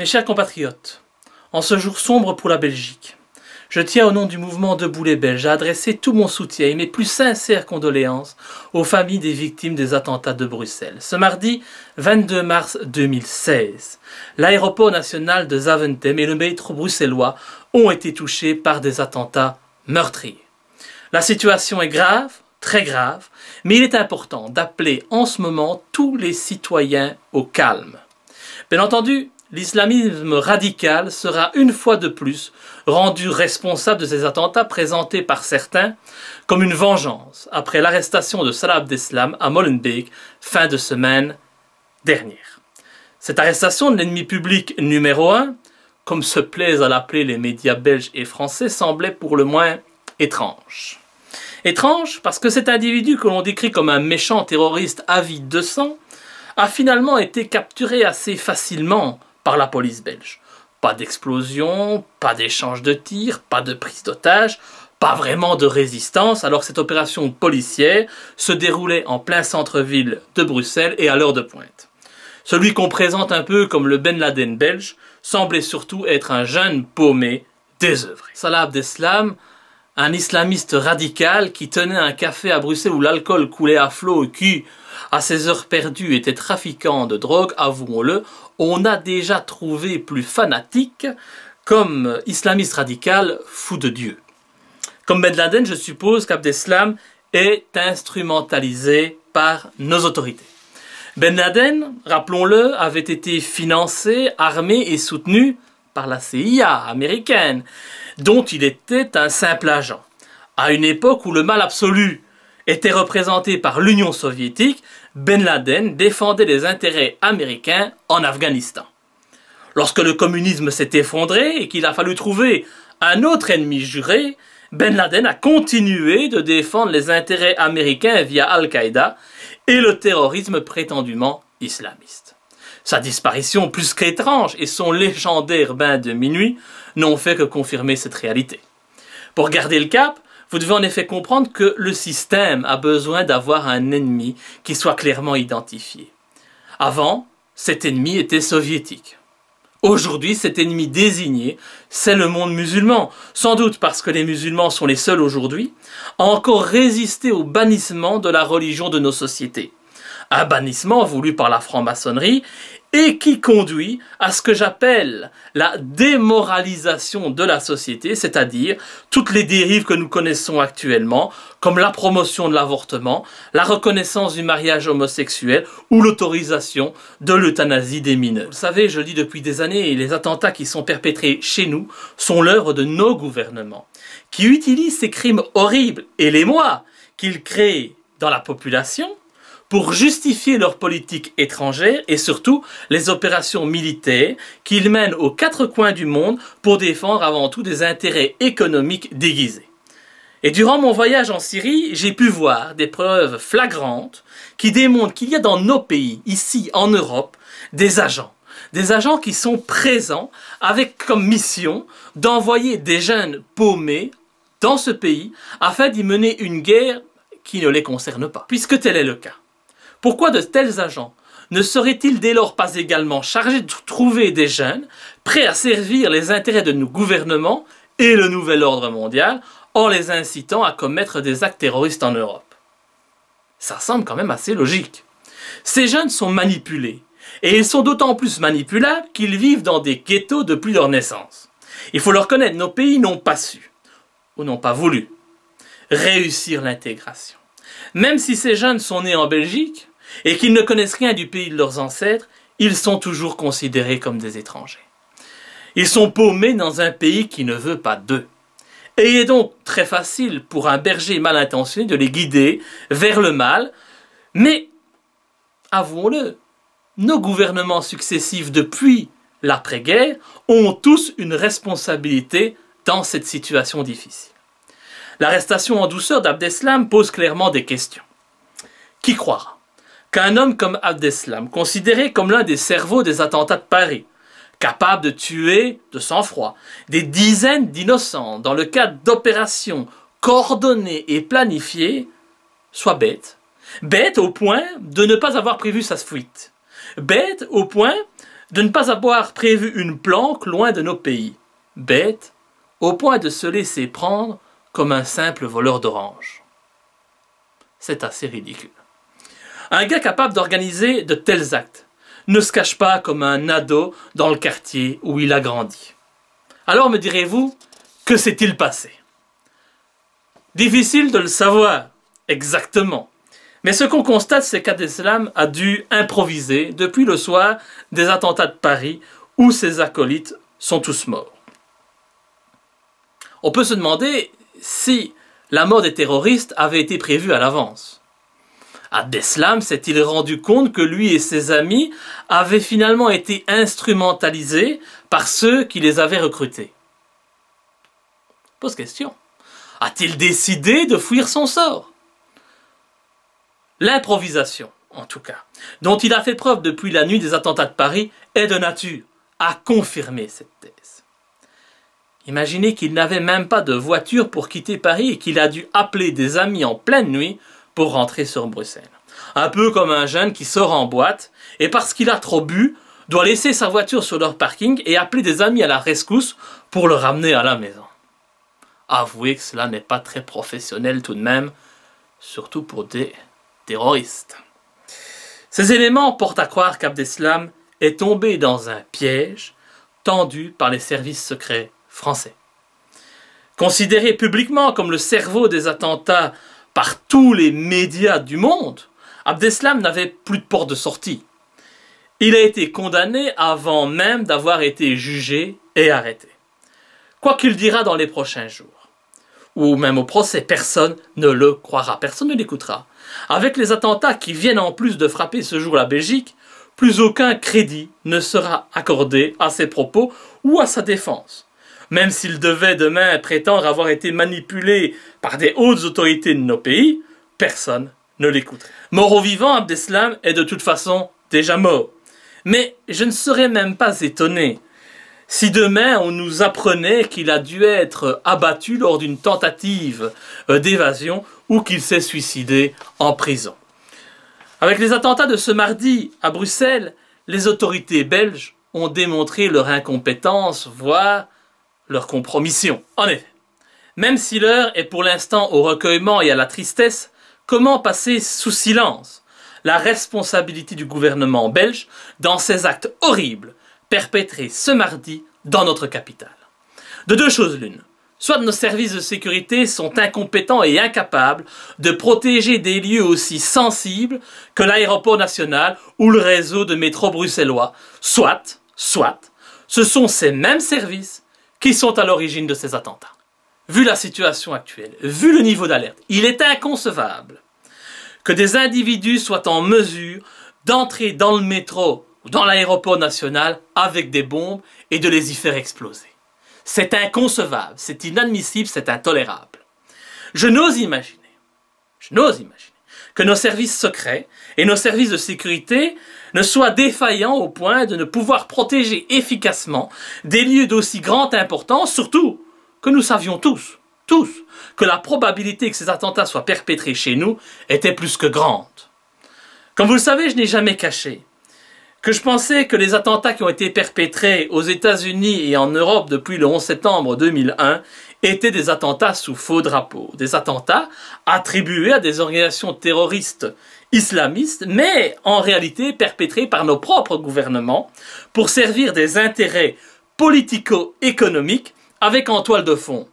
Mes chers compatriotes, en ce jour sombre pour la Belgique, je tiens au nom du mouvement Debout les Belges à adresser tout mon soutien et mes plus sincères condoléances aux familles des victimes des attentats de Bruxelles. Ce mardi 22 mars 2016, l'aéroport national de Zaventem et le métro bruxellois ont été touchés par des attentats meurtriers. La situation est grave, très grave, mais il est important d'appeler en ce moment tous les citoyens au calme. Bien entendu, l'islamisme radical sera une fois de plus rendu responsable de ces attentats présentés par certains comme une vengeance après l'arrestation de Salah Abdeslam à Molenbeek fin de semaine dernière. Cette arrestation de l'ennemi public numéro 1, comme se plaisent à l'appeler les médias belges et français, semblait pour le moins étrange. Étrange parce que cet individu que l'on décrit comme un méchant terroriste avide de sang a finalement été capturé assez facilement par la police belge. Pas d'explosion, pas d'échange de tirs, pas de prise d'otage, pas vraiment de résistance, alors que cette opération policière se déroulait en plein centre-ville de Bruxelles et à l'heure de pointe. Celui qu'on présente un peu comme le Ben Laden belge semblait surtout être un jeune paumé désœuvré. Salah Abdeslam, un islamiste radical qui tenait un café à Bruxelles où l'alcool coulait à flot et qui, à ses heures perdues, était trafiquant de drogue, avouons-le, on a déjà trouvé plus fanatique comme islamiste radical fou de Dieu. Comme Ben Laden, je suppose qu'Abdeslam est instrumentalisé par nos autorités. Ben Laden, rappelons-le, avait été financé, armé et soutenu par la CIA américaine, dont il était un simple agent. À une époque où le mal absolu était représenté par l'Union soviétique, Ben Laden défendait les intérêts américains en Afghanistan. Lorsque le communisme s'est effondré et qu'il a fallu trouver un autre ennemi juré, Ben Laden a continué de défendre les intérêts américains via Al-Qaïda et le terrorisme prétendument islamiste. Sa disparition plus qu'étrange et son légendaire bain de minuit n'ont fait que confirmer cette réalité. Pour garder le cap, vous devez en effet comprendre que le système a besoin d'avoir un ennemi qui soit clairement identifié. Avant, cet ennemi était soviétique. Aujourd'hui, cet ennemi désigné, c'est le monde musulman, sans doute parce que les musulmans sont les seuls aujourd'hui à encore résister au bannissement de la religion de nos sociétés. Un bannissement voulu par la franc-maçonnerie et qui conduit à ce que j'appelle la démoralisation de la société, c'est-à-dire toutes les dérives que nous connaissons actuellement, comme la promotion de l'avortement, la reconnaissance du mariage homosexuel ou l'autorisation de l'euthanasie des mineurs. Vous savez, je le dis depuis des années, les attentats qui sont perpétrés chez nous sont l'œuvre de nos gouvernements, qui utilisent ces crimes horribles et les mois qu'ils créent dans la population pour justifier leur politique étrangère et surtout les opérations militaires qu'ils mènent aux quatre coins du monde pour défendre avant tout des intérêts économiques déguisés. Et durant mon voyage en Syrie, j'ai pu voir des preuves flagrantes qui démontrent qu'il y a dans nos pays, ici en Europe, des agents qui sont présents avec comme mission d'envoyer des jeunes paumés dans ce pays afin d'y mener une guerre qui ne les concerne pas, puisque tel est le cas. Pourquoi de tels agents ne seraient-ils dès lors pas également chargés de trouver des jeunes prêts à servir les intérêts de nos gouvernements et le nouvel ordre mondial en les incitant à commettre des actes terroristes en Europe? Ça semble quand même assez logique. Ces jeunes sont manipulés, et ils sont d'autant plus manipulables qu'ils vivent dans des ghettos depuis leur naissance. Il faut le reconnaître, nos pays n'ont pas su, ou n'ont pas voulu, réussir l'intégration. Même si ces jeunes sont nés en Belgique, et qu'ils ne connaissent rien du pays de leurs ancêtres, ils sont toujours considérés comme des étrangers. Ils sont paumés dans un pays qui ne veut pas d'eux. Et il est donc très facile pour un berger mal intentionné de les guider vers le mal, mais, avouons-le, nos gouvernements successifs depuis l'après-guerre ont tous une responsabilité dans cette situation difficile. L'arrestation en douceur d'Abdeslam pose clairement des questions. Qui croira qu'un homme comme Abdeslam, considéré comme l'un des cerveaux des attentats de Paris, capable de tuer de sang-froid des dizaines d'innocents dans le cadre d'opérations coordonnées et planifiées, soit bête? Bête au point de ne pas avoir prévu sa fuite. Bête au point de ne pas avoir prévu une planque loin de nos pays, bête, au point de se laisser prendre comme un simple voleur d'oranges. C'est assez ridicule. Un gars capable d'organiser de tels actes ne se cache pas comme un ado dans le quartier où il a grandi. Alors me direz-vous, que s'est-il passé? Difficile de le savoir exactement. Mais ce qu'on constate, c'est qu'Abdeslam a dû improviser depuis le soir des attentats de Paris où ses acolytes sont tous morts. On peut se demander si la mort des terroristes avait été prévue à l'avance. Abdeslam s'est-il rendu compte que lui et ses amis avaient finalement été instrumentalisés par ceux qui les avaient recrutés? Pose question. A-t-il décidé de fuir son sort? L'improvisation, en tout cas, dont il a fait preuve depuis la nuit des attentats de Paris, est de nature à confirmer cette thèse. Imaginez qu'il n'avait même pas de voiture pour quitter Paris et qu'il a dû appeler des amis en pleine nuit pour rentrer sur Bruxelles. Un peu comme un jeune qui sort en boîte et parce qu'il a trop bu, doit laisser sa voiture sur leur parking et appeler des amis à la rescousse pour le ramener à la maison. Avouez que cela n'est pas très professionnel tout de même, surtout pour des terroristes. Ces éléments portent à croire qu'Abdeslam est tombé dans un piège tendu par les services secrets français. Considéré publiquement comme le cerveau des attentats par tous les médias du monde, Abdeslam n'avait plus de porte de sortie. Il a été condamné avant même d'avoir été jugé et arrêté. Quoi qu'il dira dans les prochains jours, ou même au procès, personne ne le croira, personne ne l'écoutera. Avec les attentats qui viennent en plus de frapper ce jour la Belgique, plus aucun crédit ne sera accordé à ses propos ou à sa défense. Même s'il devait demain prétendre avoir été manipulé par des hautes autorités de nos pays, personne ne l'écouterait. Mort au vivant, Abdeslam est de toute façon déjà mort. Mais je ne serais même pas étonné si demain on nous apprenait qu'il a dû être abattu lors d'une tentative d'évasion ou qu'il s'est suicidé en prison. Avec les attentats de ce mardi à Bruxelles, les autorités belges ont démontré leur incompétence, voire leur compromission. En effet, même si l'heure est pour l'instant au recueillement et à la tristesse, comment passer sous silence la responsabilité du gouvernement belge dans ces actes horribles perpétrés ce mardi dans notre capitale? De deux choses l'une. Soit nos services de sécurité sont incompétents et incapables de protéger des lieux aussi sensibles que l'aéroport national ou le réseau de métro bruxellois. Soit, ce sont ces mêmes services qui sont à l'origine de ces attentats. Vu la situation actuelle, vu le niveau d'alerte, il est inconcevable que des individus soient en mesure d'entrer dans le métro ou dans l'aéroport national avec des bombes et de les y faire exploser. C'est inconcevable, c'est inadmissible, c'est intolérable. Je n'ose imaginer que nos services secrets et nos services de sécurité ne soient défaillants au point de ne pouvoir protéger efficacement des lieux d'aussi grande importance, surtout que nous savions tous, que la probabilité que ces attentats soient perpétrés chez nous était plus que grande. Comme vous le savez, je n'ai jamais caché que je pensais que les attentats qui ont été perpétrés aux États-Unis et en Europe depuis le 11 septembre 2001 étaient des attentats sous faux drapeau, des attentats attribués à des organisations terroristes islamistes, mais en réalité perpétrés par nos propres gouvernements pour servir des intérêts politico-économiques avec en toile de fond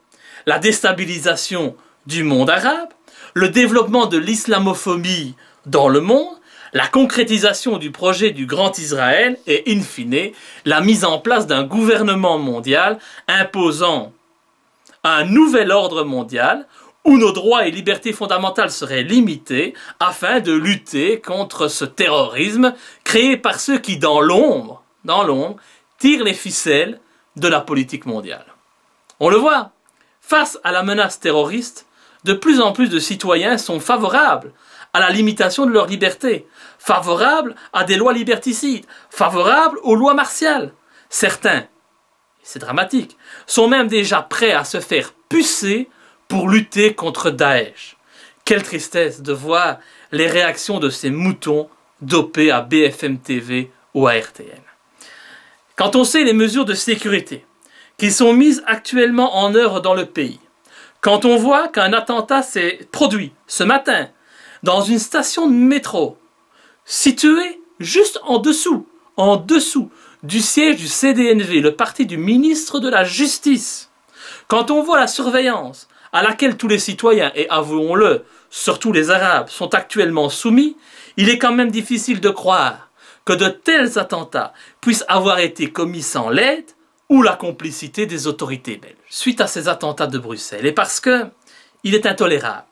la déstabilisation du monde arabe, le développement de l'islamophobie dans le monde, la concrétisation du projet du Grand Israël et, in fine, la mise en place d'un gouvernement mondial imposant un nouvel ordre mondial où nos droits et libertés fondamentales seraient limités afin de lutter contre ce terrorisme créé par ceux qui, dans l'ombre, tirent les ficelles de la politique mondiale. On le voit, face à la menace terroriste, de plus en plus de citoyens sont favorables à la limitation de leur liberté, favorables à des lois liberticides, favorables aux lois martiales. Certains, c'est dramatique, sont même déjà prêts à se faire pucer pour lutter contre Daesh. Quelle tristesse de voir les réactions de ces moutons dopés à BFM TV ou à RTN. Quand on sait les mesures de sécurité qui sont mises actuellement en œuvre dans le pays, quand on voit qu'un attentat s'est produit ce matin dans une station de métro située juste en dessous du siège du CDNV, le parti du ministre de la Justice, quand on voit la surveillance à laquelle tous les citoyens, et avouons-le, surtout les Arabes, sont actuellement soumis, il est quand même difficile de croire que de tels attentats puissent avoir été commis sans l'aide ou la complicité des autorités belges. Suite à ces attentats de Bruxelles, et parce que il est intolérable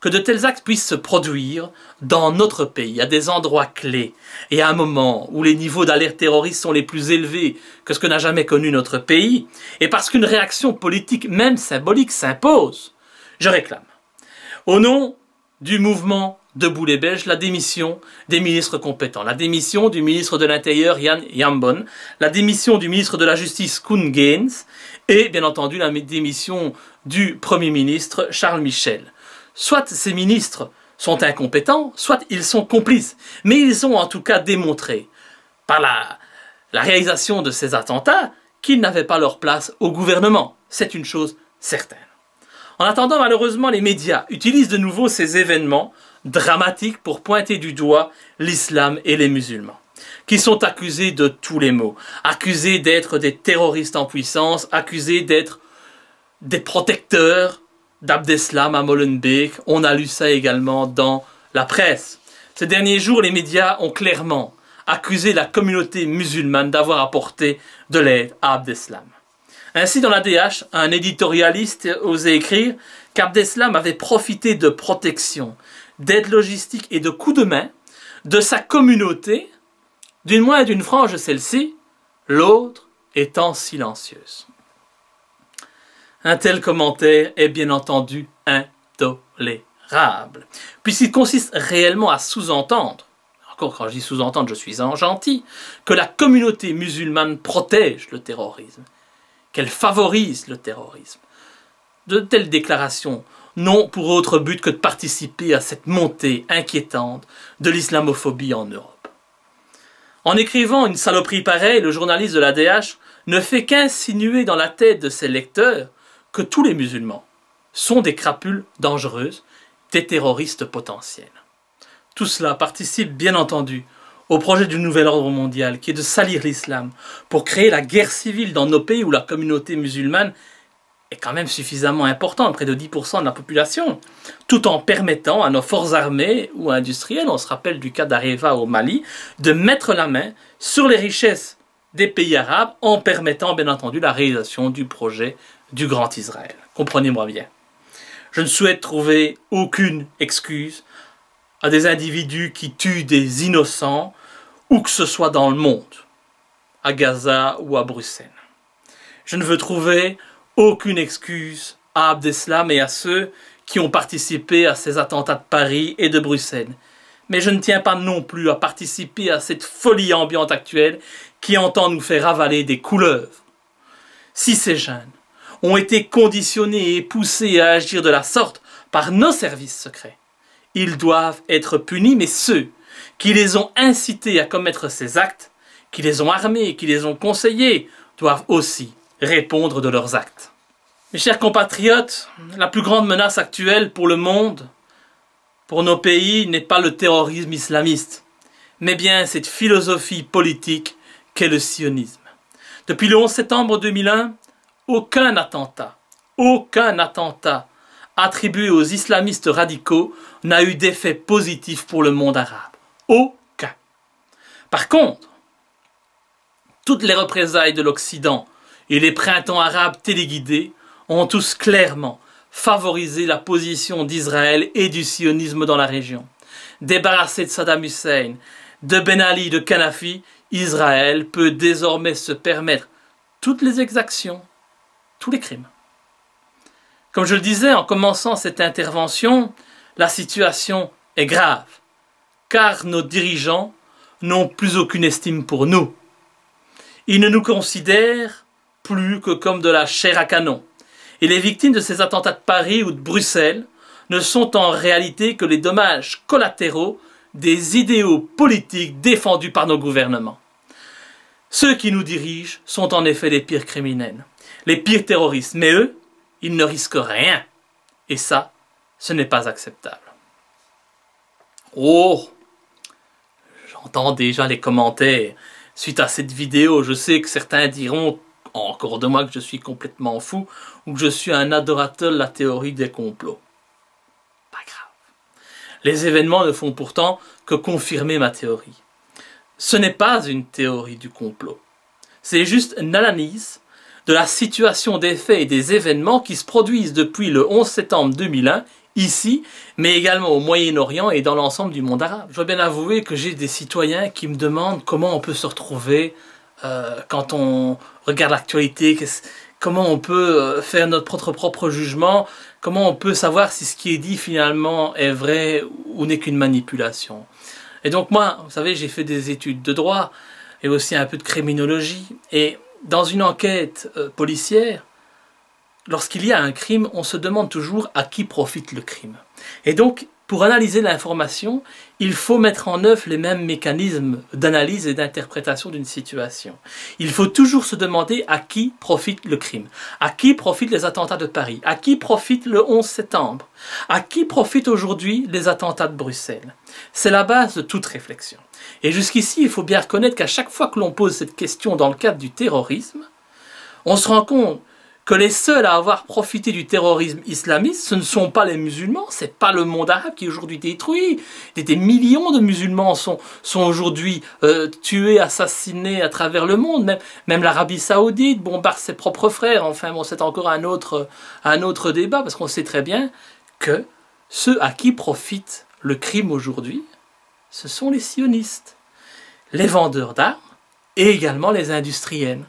que de tels actes puissent se produire dans notre pays, à des endroits clés, et à un moment où les niveaux d'alerte terroriste sont les plus élevés que ce que n'a jamais connu notre pays, et parce qu'une réaction politique, même symbolique, s'impose, je réclame, au nom du mouvement Debout les Belges, la démission des ministres compétents, la démission du ministre de l'Intérieur Jan Jambon, la démission du ministre de la Justice Koen Geens, et bien entendu la démission du Premier ministre Charles Michel. Soit ces ministres sont incompétents, soit ils sont complices. Mais ils ont en tout cas démontré, par la réalisation de ces attentats, qu'ils n'avaient pas leur place au gouvernement. C'est une chose certaine. En attendant, malheureusement, les médias utilisent de nouveau ces événements dramatiques pour pointer du doigt l'islam et les musulmans, qui sont accusés de tous les maux, accusés d'être des terroristes en puissance, accusés d'être des protecteurs d'Abdeslam à Molenbeek. On a lu ça également dans la presse. Ces derniers jours, les médias ont clairement accusé la communauté musulmane d'avoir apporté de l'aide à Abdeslam. Ainsi, dans la DH, un éditorialiste osait écrire qu'Abdeslam avait profité de protection, d'aide logistique et de coups de main de sa communauté, d'une moins et d'une frange de celle-ci, l'autre étant silencieuse. Un tel commentaire est bien entendu intolérable, puisqu'il consiste réellement à sous-entendre, encore quand je dis sous-entendre, je suis un gentil, que la communauté musulmane protège le terrorisme, qu'elle favorise le terrorisme. De telles déclarations n'ont pour autre but que de participer à cette montée inquiétante de l'islamophobie en Europe. En écrivant une saloperie pareille, le journaliste de la DH ne fait qu'insinuer dans la tête de ses lecteurs que tous les musulmans sont des crapules dangereuses, des terroristes potentiels. Tout cela participe bien entendu au projet du nouvel ordre mondial qui est de salir l'islam pour créer la guerre civile dans nos pays où la communauté musulmane est quand même suffisamment importante, près de 10% de la population, tout en permettant à nos forces armées ou industrielles, on se rappelle du cas d'Areva au Mali, de mettre la main sur les richesses des pays arabes en permettant bien entendu la réalisation du projet du Grand Israël. Comprenez-moi bien. Je ne souhaite trouver aucune excuse à des individus qui tuent des innocents, où que ce soit dans le monde, à Gaza ou à Bruxelles. Je ne veux trouver aucune excuse à Abdeslam et à ceux qui ont participé à ces attentats de Paris et de Bruxelles. Mais je ne tiens pas non plus à participer à cette folie ambiante actuelle qui entend nous faire avaler des couleuvres. Si ces jeunes ont été conditionnés et poussés à agir de la sorte par nos services secrets, ils doivent être punis, mais ceux qui les ont incités à commettre ces actes, qui les ont armés, qui les ont conseillés, doivent aussi répondre de leurs actes. Mes chers compatriotes, la plus grande menace actuelle pour le monde, pour nos pays, n'est pas le terrorisme islamiste, mais bien cette philosophie politique qu'est le sionisme. Depuis le 11 septembre 2001, aucun attentat attribué aux islamistes radicaux n'a eu d'effet positif pour le monde arabe. Aucun. Par contre, toutes les représailles de l'Occident et les printemps arabes téléguidés ont tous clairement favorisé la position d'Israël et du sionisme dans la région. Débarrassé de Saddam Hussein, de Ben Ali, de Kadhafi, Israël peut désormais se permettre toutes les exactions, tous les crimes. Comme je le disais en commençant cette intervention, la situation est grave, car nos dirigeants n'ont plus aucune estime pour nous. Ils ne nous considèrent plus que comme de la chair à canon. Et les victimes de ces attentats de Paris ou de Bruxelles ne sont en réalité que les dommages collatéraux des idéaux politiques défendus par nos gouvernements. Ceux qui nous dirigent sont en effet les pires criminels, les pires terroristes, mais eux, ils ne risquent rien. Et ça, ce n'est pas acceptable. Oh, j'entends déjà les commentaires suite à cette vidéo. Je sais que certains diront encore de moi que je suis complètement fou ou que je suis un adorateur de la théorie des complots. Pas grave. Les événements ne font pourtant que confirmer ma théorie. Ce n'est pas une théorie du complot. C'est juste une analyse de la situation des faits et des événements qui se produisent depuis le 11 septembre 2001, ici, mais également au Moyen-Orient et dans l'ensemble du monde arabe. Je dois bien avouer que j'ai des citoyens qui me demandent comment on peut se retrouver quand on regarde l'actualité, comment on peut faire notre propre jugement, comment on peut savoir si ce qui est dit finalement est vrai ou n'est qu'une manipulation. Et donc moi, vous savez, j'ai fait des études de droit et aussi un peu de criminologie. Et dans une enquête policière, lorsqu'il y a un crime, on se demande toujours à qui profite le crime. Et donc, pour analyser l'information, il faut mettre en œuvre les mêmes mécanismes d'analyse et d'interprétation d'une situation. Il faut toujours se demander à qui profite le crime, à qui profitent les attentats de Paris, à qui profite le 11 septembre, à qui profitent aujourd'hui les attentats de Bruxelles. C'est la base de toute réflexion. Et jusqu'ici, il faut bien reconnaître qu'à chaque fois que l'on pose cette question dans le cadre du terrorisme, on se rend compte que les seuls à avoir profité du terrorisme islamiste, ce ne sont pas les musulmans, c'est pas le monde arabe qui est aujourd'hui détruit. Des millions de musulmans sont aujourd'hui tués, assassinés à travers le monde. Même l'Arabie Saoudite bombarde ses propres frères. Enfin bon, c'est encore un autre débat, parce qu'on sait très bien que ceux à qui profite le crime aujourd'hui, ce sont les sionistes, les vendeurs d'armes et également les industriels.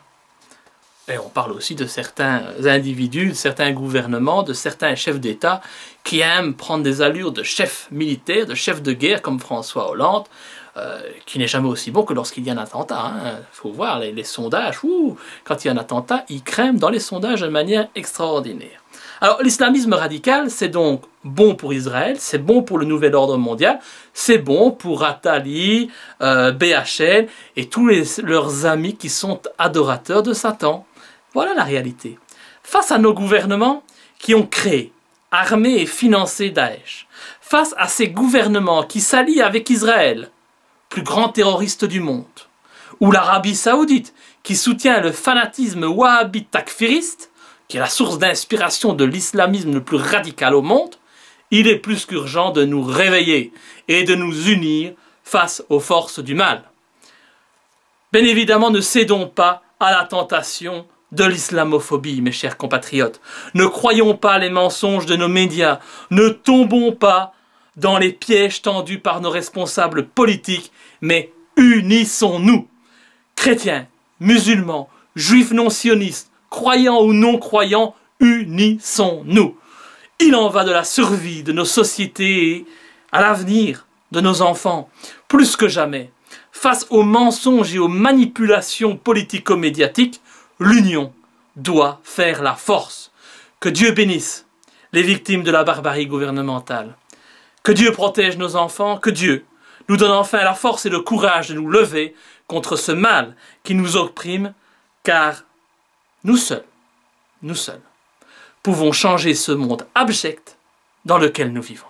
Et on parle aussi de certains individus, de certains gouvernements, de certains chefs d'État qui aiment prendre des allures de chefs militaires, de chefs de guerre comme François Hollande, qui n'est jamais aussi bon que lorsqu'il y a un attentat. Il faut voir les sondages. Quand il y a un attentat, ils crèment dans les sondages de manière extraordinaire. Alors l'islamisme radical, c'est donc bon pour Israël, c'est bon pour le nouvel ordre mondial, c'est bon pour Attali, BHL et tous leurs amis qui sont adorateurs de Satan. Voilà la réalité. Face à nos gouvernements qui ont créé, armé et financé Daesh, face à ces gouvernements qui s'allient avec Israël, plus grand terroriste du monde, ou l'Arabie Saoudite qui soutient le fanatisme wahhabite takfiriste, qui est la source d'inspiration de l'islamisme le plus radical au monde, il est plus qu'urgent de nous réveiller et de nous unir face aux forces du mal. Bien évidemment, ne cédons pas à la tentation de l'islamophobie, mes chers compatriotes. Ne croyons pas les mensonges de nos médias. Ne tombons pas dans les pièges tendus par nos responsables politiques, mais unissons-nous. Chrétiens, musulmans, juifs non sionistes, croyants ou non croyants, unissons-nous. Il en va de la survie de nos sociétés et à l'avenir de nos enfants. Plus que jamais, face aux mensonges et aux manipulations politico-médiatiques, l'union doit faire la force. Que Dieu bénisse les victimes de la barbarie gouvernementale. Que Dieu protège nos enfants, que Dieu nous donne enfin la force et le courage de nous lever contre ce mal qui nous opprime, car nous seuls, pouvons changer ce monde abject dans lequel nous vivons.